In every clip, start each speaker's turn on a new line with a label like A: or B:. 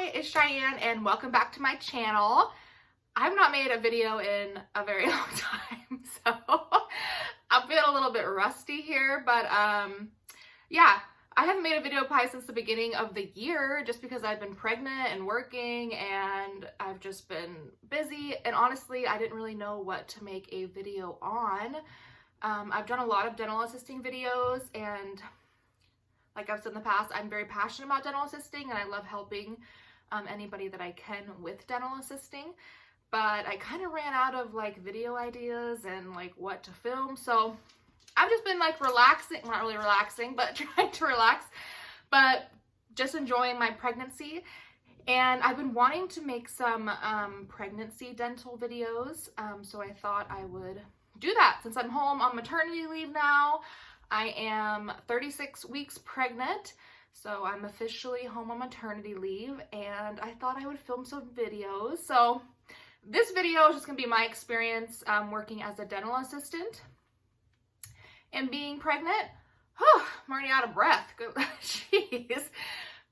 A: Hi, it's Cheyenne and welcome back to my channel. I've not made a video in a very long time, so I've been a little bit rusty here, but yeah, I haven't made a video probably since the beginning of the year just because I've been pregnant and working and I've just been busy, and honestly, I didn't really know what to make a video on. I've done a lot of dental assisting videos, and like I've said in the past, I'm very passionate about dental assisting and I love helping anybody that I can with dental assisting. But I kind of ran out of like video ideas and like what to film. So I've just been like relaxing, not really relaxing, but trying to relax, but just enjoying my pregnancy. And I've been wanting to make some pregnancy dental videos. So I thought I would do that since I'm home on maternity leave now. I am 36 weeks pregnant, so I'm officially home on maternity leave, and I thought I would film some videos. So this video is just gonna be my experience working as a dental assistant and being pregnant. Whew, I'm already out of breath, jeez.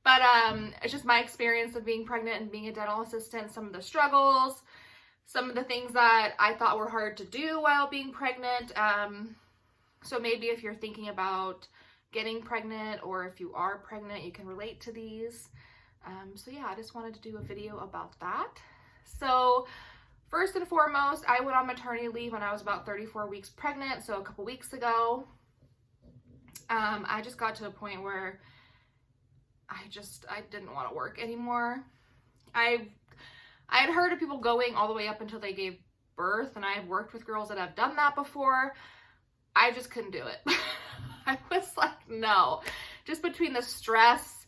A: But it's just my experience of being pregnant and being a dental assistant, some of the struggles, some of the things that I thought were hard to do while being pregnant. So maybe if you're thinking about getting pregnant or if you are pregnant, you can relate to these. So yeah, I just wanted to do a video about that. So first and foremost, I went on maternity leave when I was about 34 weeks pregnant, so a couple weeks ago. I just got to a point where I didn't want to work anymore. I had heard of people going all the way up until they gave birth, and I've worked with girls that have done that before. I just couldn't do it. I was like, no. Just between the stress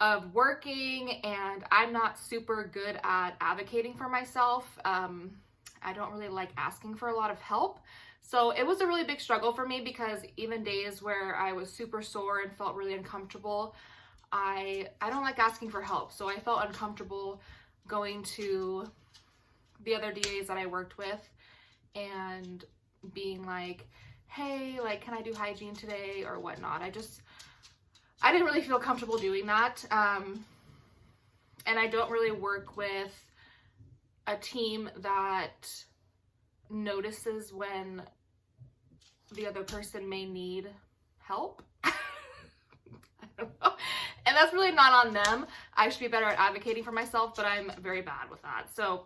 A: of working and I'm not super good at advocating for myself. I don't really like asking for a lot of help. So it was a really big struggle for me because even days where I was super sore and felt really uncomfortable, I don't like asking for help. So I felt uncomfortable going to the other DAs that I worked with and being like, hey, like, can I do hygiene today or whatnot? I didn't really feel comfortable doing that. And I don't really work with a team that notices when the other person may need help. I don't know. And that's really not on them. I should be better at advocating for myself, but I'm very bad with that. So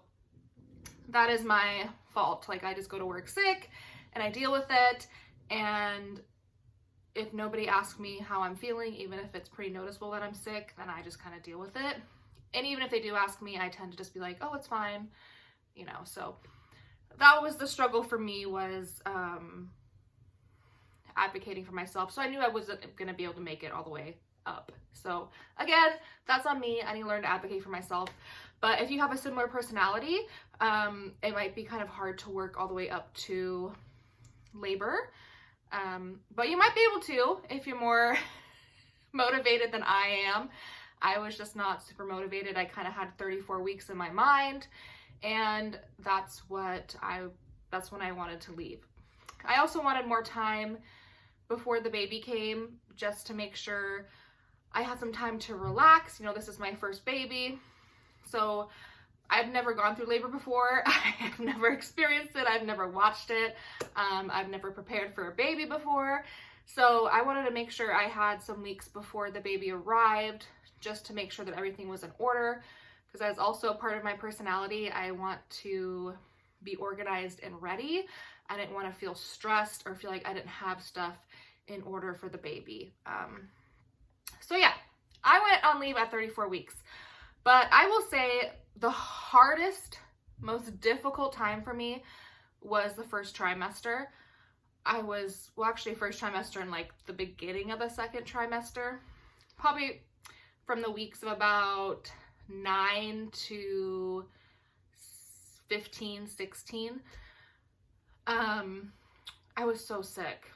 A: that is my fault. Like, I just go to work sick and I deal with it, and if nobody asks me how I'm feeling, even if it's pretty noticeable that I'm sick, then I just kind of deal with it. And even if they do ask me, I tend to just be like, oh, it's fine, you know. So that was the struggle for me, was advocating for myself. So I knew I wasn't going to be able to make it all the way up. So again, that's on me. I need to learn to advocate for myself. But if you have a similar personality, it might be kind of hard to work all the way up to labor, but you might be able to if you're more motivated than I am. I was just not super motivated. I kind of had 34 weeks in my mind, and that's when I wanted to leave. I also wanted more time before the baby came, just to make sure I had some time to relax. You know, this is my first baby, so I've never gone through labor before. I've never experienced it. I've never watched it. I've never prepared for a baby before. So I wanted to make sure I had some weeks before the baby arrived, just to make sure that everything was in order. Because that's also part of my personality. I want to be organized and ready. I didn't want to feel stressed or feel like I didn't have stuff in order for the baby. So yeah, I went on leave at 34 weeks. But I will say the hardest, most difficult time for me was the first trimester. Actually first trimester and like the beginning of the second trimester, probably from the weeks of about 9 to 15, 16. I was so sick.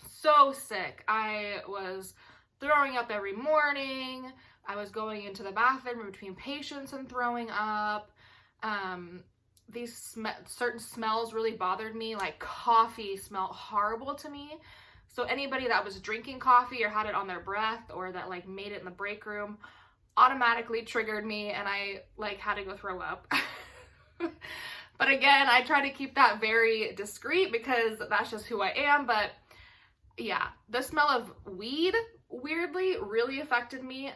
A: So sick. I was throwing up every morning. I was going into the bathroom between patients and throwing up. These certain smells really bothered me, like coffee smelled horrible to me. So anybody that was drinking coffee or had it on their breath or that like made it in the break room, automatically triggered me and I like had to go throw up. But again, I try to keep that very discreet because that's just who I am. But yeah, the smell of weed weirdly really affected me.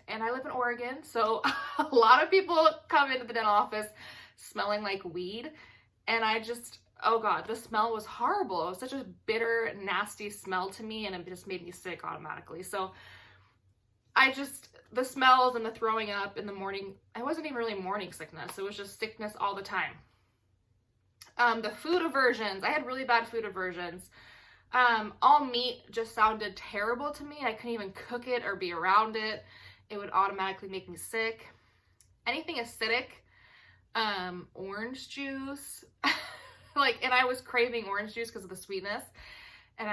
A: And I live in Oregon, so a lot of people come into the dental office smelling like weed. And I just, oh God, the smell was horrible. It was such a bitter, nasty smell to me, and it just made me sick automatically. So the smells and the throwing up in the morning, it wasn't even really morning sickness. It was just sickness all the time. The food aversions, I had really bad food aversions. All meat just sounded terrible to me. I couldn't even cook it or be around it. It would automatically make me sick. Anything acidic, orange juice, and I was craving orange juice because of the sweetness, and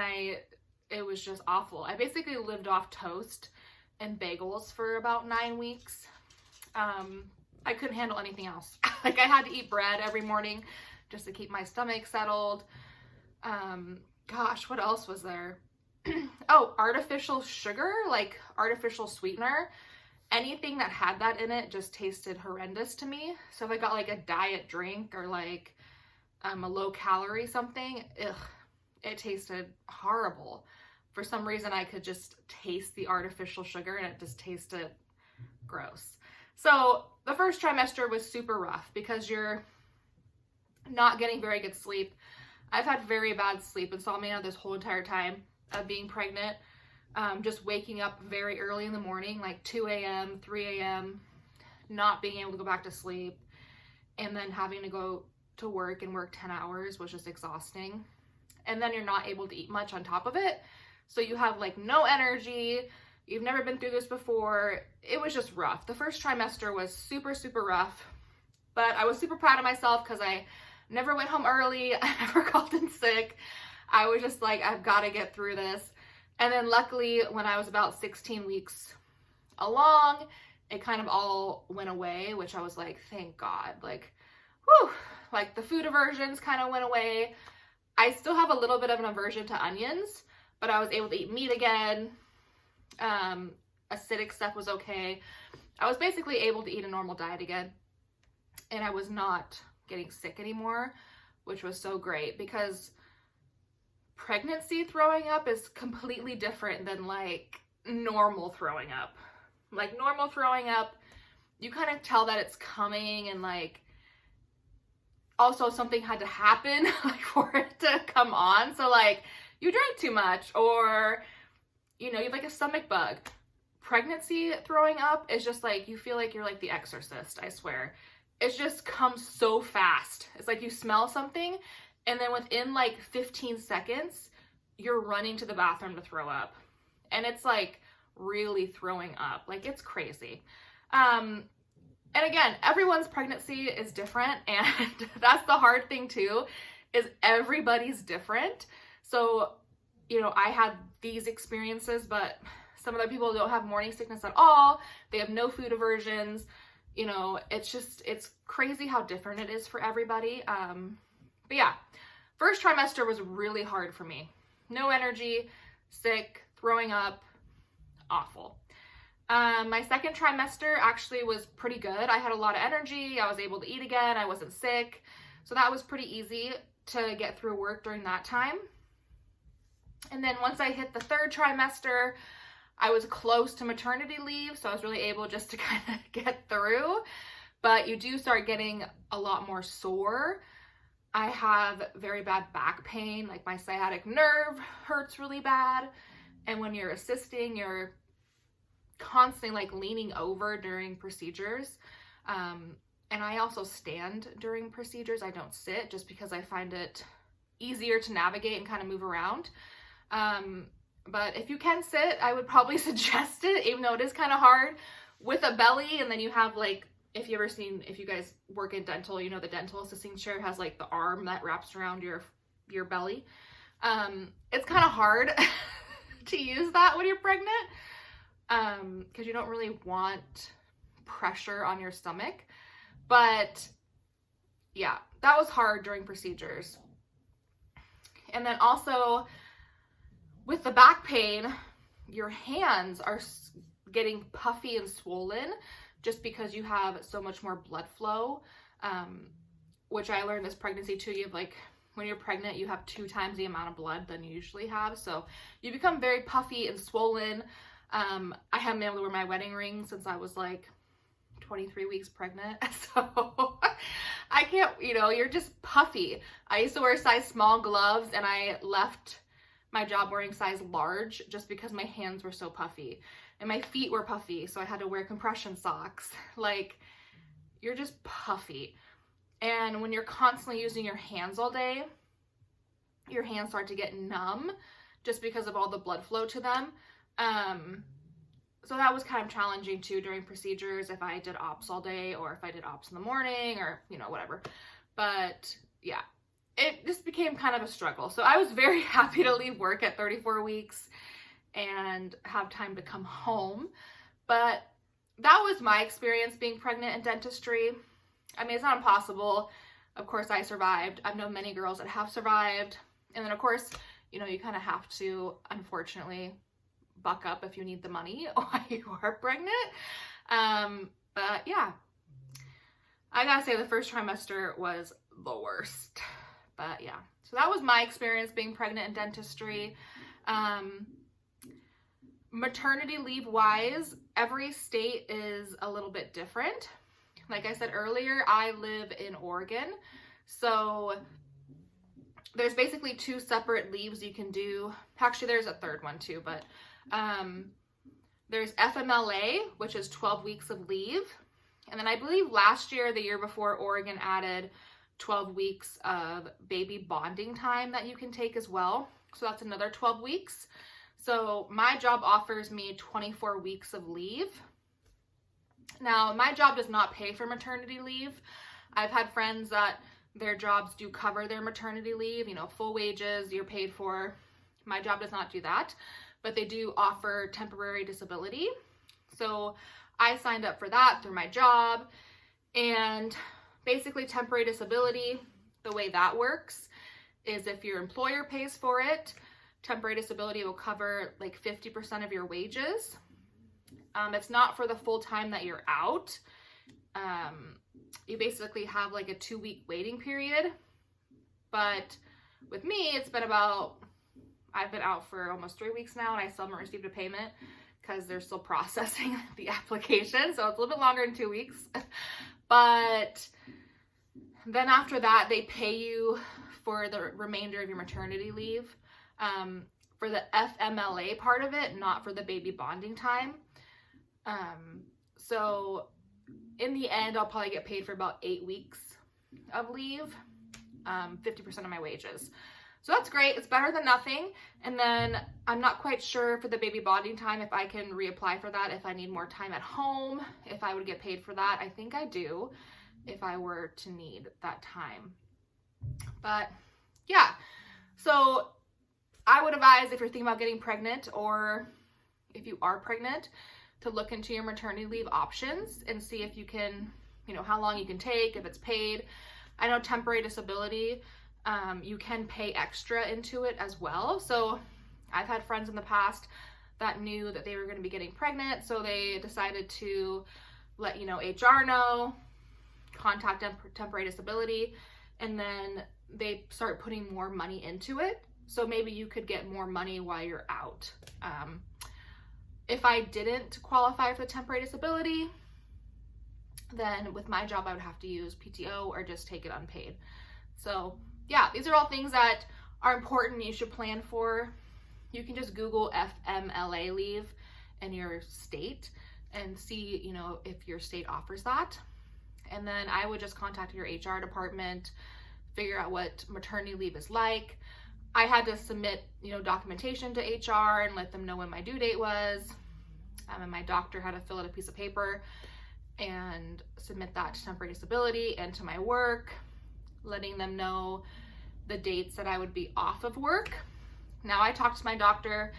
A: it was just awful. I basically lived off toast and bagels for about 9 weeks. I couldn't handle anything else. I had to eat bread every morning just to keep my stomach settled. Gosh, what else was there? Oh, artificial sugar, like artificial sweetener. Anything that had that in it just tasted horrendous to me. So if I got like a diet drink or like a low calorie something, it tasted horrible. For some reason, I could just taste the artificial sugar and it just tasted gross. So the first trimester was super rough because you're not getting very good sleep. I've had very bad sleep insomnia this whole entire time of being pregnant. Just waking up very early in the morning, like 2 a.m., 3 a.m., not being able to go back to sleep, and then having to go to work and work 10 hours was just exhausting. And then you're not able to eat much on top of it. So you have like no energy. You've never been through this before. It was just rough. The first trimester was super, super rough, but I was super proud of myself because I never went home early. I never called in sick. I was just like, I've got to get through this. And then luckily, when I was about 16 weeks along, it kind of all went away, which I was like, thank God. Like, whew, like the food aversions kind of went away. I still have a little bit of an aversion to onions, but I was able to eat meat again. Acidic stuff was okay. I was basically able to eat a normal diet again. And I was not getting sick anymore, which was so great because pregnancy throwing up is completely different than like normal throwing up. Like normal throwing up, you kind of tell that it's coming, and like also something had to happen like for it to come on. So like you drank too much, or you have like a stomach bug. Pregnancy throwing up is just like, you feel like you're like the Exorcist, I swear. It just comes so fast. It's like you smell something, and then within like 15 seconds, you're running to the bathroom to throw up. And it's like really throwing up. Like, it's crazy. And again, everyone's pregnancy is different. And that's the hard thing too, is everybody's different. So, I had these experiences, but some other people don't have morning sickness at all. They have no food aversions. It's crazy how different it is for everybody. But yeah, first trimester was really hard for me. No energy, sick, throwing up, awful. My second trimester actually was pretty good. I had a lot of energy. I was able to eat again. I wasn't sick. So that was pretty easy to get through work during that time. And then once I hit the third trimester, I was close to maternity leave, so I was really able just to kind of get through. But you do start getting a lot more sore. I have very bad back pain, like my sciatic nerve hurts really bad. And when you're assisting, you're constantly like leaning over during procedures. And I also stand during procedures. I don't sit just because I find it easier to navigate and kind of move around. But if you can sit, I would probably suggest it, even though it is kind of hard with a belly. And then you have like, if you guys work in dental, the dental assisting chair has like the arm that wraps around your belly. It's kind of hard to use that when you're pregnant, because you don't really want pressure on your stomach. But yeah, that was hard during procedures. And then also with the back pain, your hands are getting puffy and swollen just because you have so much more blood flow, which I learned this pregnancy too. You have like, when you're pregnant, you have 2 times the amount of blood than you usually have. So you become very puffy and swollen. I haven't been able to wear my wedding ring since I was like 23 weeks pregnant. So I can't, you know, you're just puffy. I used to wear size small gloves and I left my job wearing size large just because my hands were so puffy and my feet were puffy. So I had to wear compression socks. Like, you're just puffy. And when you're constantly using your hands all day, your hands start to get numb just because of all the blood flow to them. So that was kind of challenging too during procedures if I did ops all day or if I did ops in the morning or, you know, whatever. But yeah, it just became kind of a struggle. So I was very happy to leave work at 34 weeks and have time to come home. But that was my experience being pregnant in dentistry. I mean, it's not impossible. Of course, I survived. I've known many girls that have survived. And then, of course, you know, you kind of have to, unfortunately, buck up if you need the money while you are pregnant. But yeah, I gotta say the first trimester was the worst. But yeah, so that was my experience being pregnant in dentistry. Maternity leave wise, every state is a little bit different. Like I said earlier, I live in Oregon. So there's basically 2 separate leaves you can do. Actually, there's a third one too, but there's FMLA, which is 12 weeks of leave. And then I believe last year, the year before, Oregon added 12 weeks of baby bonding time that you can take as well. So that's another 12 weeks. So my job offers me 24 weeks of leave. Now, my job does not pay for maternity leave. I've had friends that their jobs do cover their maternity leave, you know, full wages, you're paid for. My job does not do that, but they do offer temporary disability. So I signed up for that through my job. And basically temporary disability, the way that works is if your employer pays for it, temporary disability will cover like 50% of your wages. It's not for the full time that you're out. You basically have like a 2-week waiting period. But with me, it's been about, I've been out for almost 3 weeks now and I still haven't received a payment because they're still processing the application. So it's a little bit longer than 2 weeks. But then after that, they pay you for the remainder of your maternity leave. For the FMLA part of it, not for the baby bonding time. So in the end, I'll probably get paid for about 8 weeks of leave, 50% of my wages. So that's great. It's better than nothing. And then I'm not quite sure for the baby bonding time if I can reapply for that, if I need more time at home, if I would get paid for that. I think I do if I were to need that time. But yeah, so I would advise if you're thinking about getting pregnant or if you are pregnant to look into your maternity leave options and see if you can, you know, how long you can take, if it's paid. I know temporary disability, you can pay extra into it as well. So I've had friends in the past that knew that they were going to be getting pregnant, so they decided to let, you know, HR know, contact temporary disability, and then they start putting more money into it. So maybe you could get more money while you're out. If I didn't qualify for the temporary disability, then with my job, I would have to use PTO or just take it unpaid. So yeah, these are all things that are important and you should plan for. You can just Google FMLA leave in your state and see, you know, if your state offers that. And then I would just contact your HR department, figure out what maternity leave is like. I had to submit, you know, documentation to HR and let them know when my due date was. And my doctor had to fill out a piece of paper and submit that to temporary disability and to my work, letting them know the dates that I would be off of work. Now I talked to my doctor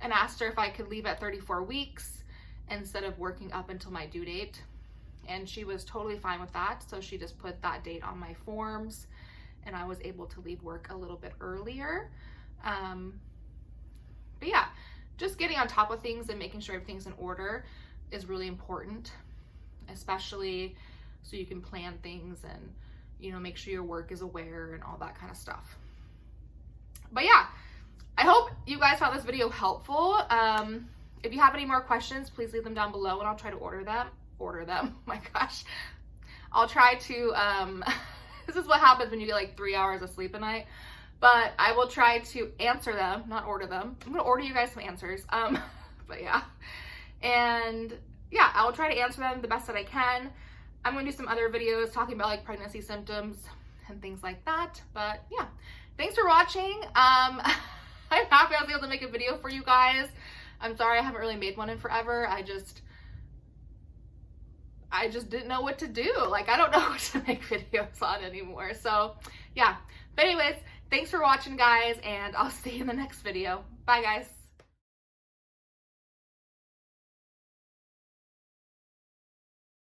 A: and asked her if I could leave at 34 weeks instead of working up until my due date. And she was totally fine with that. So she just put that date on my forms and I was able to leave work a little bit earlier. But yeah, just getting on top of things and making sure everything's in order is really important, especially so you can plan things and, you know, make sure your work is aware and all that kind of stuff. But yeah, I hope you guys found this video helpful. If you have any more questions, please leave them down below and I'll try to order them. Oh my gosh. I'll try to, this is what happens when you get like 3 hours of sleep a night, but I will try to answer them, not order them. I'm gonna order you guys some answers. But yeah, and yeah, I will try to answer them the best that I can. I'm gonna do some other videos talking about like pregnancy symptoms and things like that. But yeah, thanks for watching. I'm happy I was able to make a video for you guys. I'm sorry I haven't really made one in forever. I just didn't know what to do. Like, I don't know what to make videos on anymore. So yeah, but anyways, thanks for watching guys, and I'll see you in the next video. Bye guys.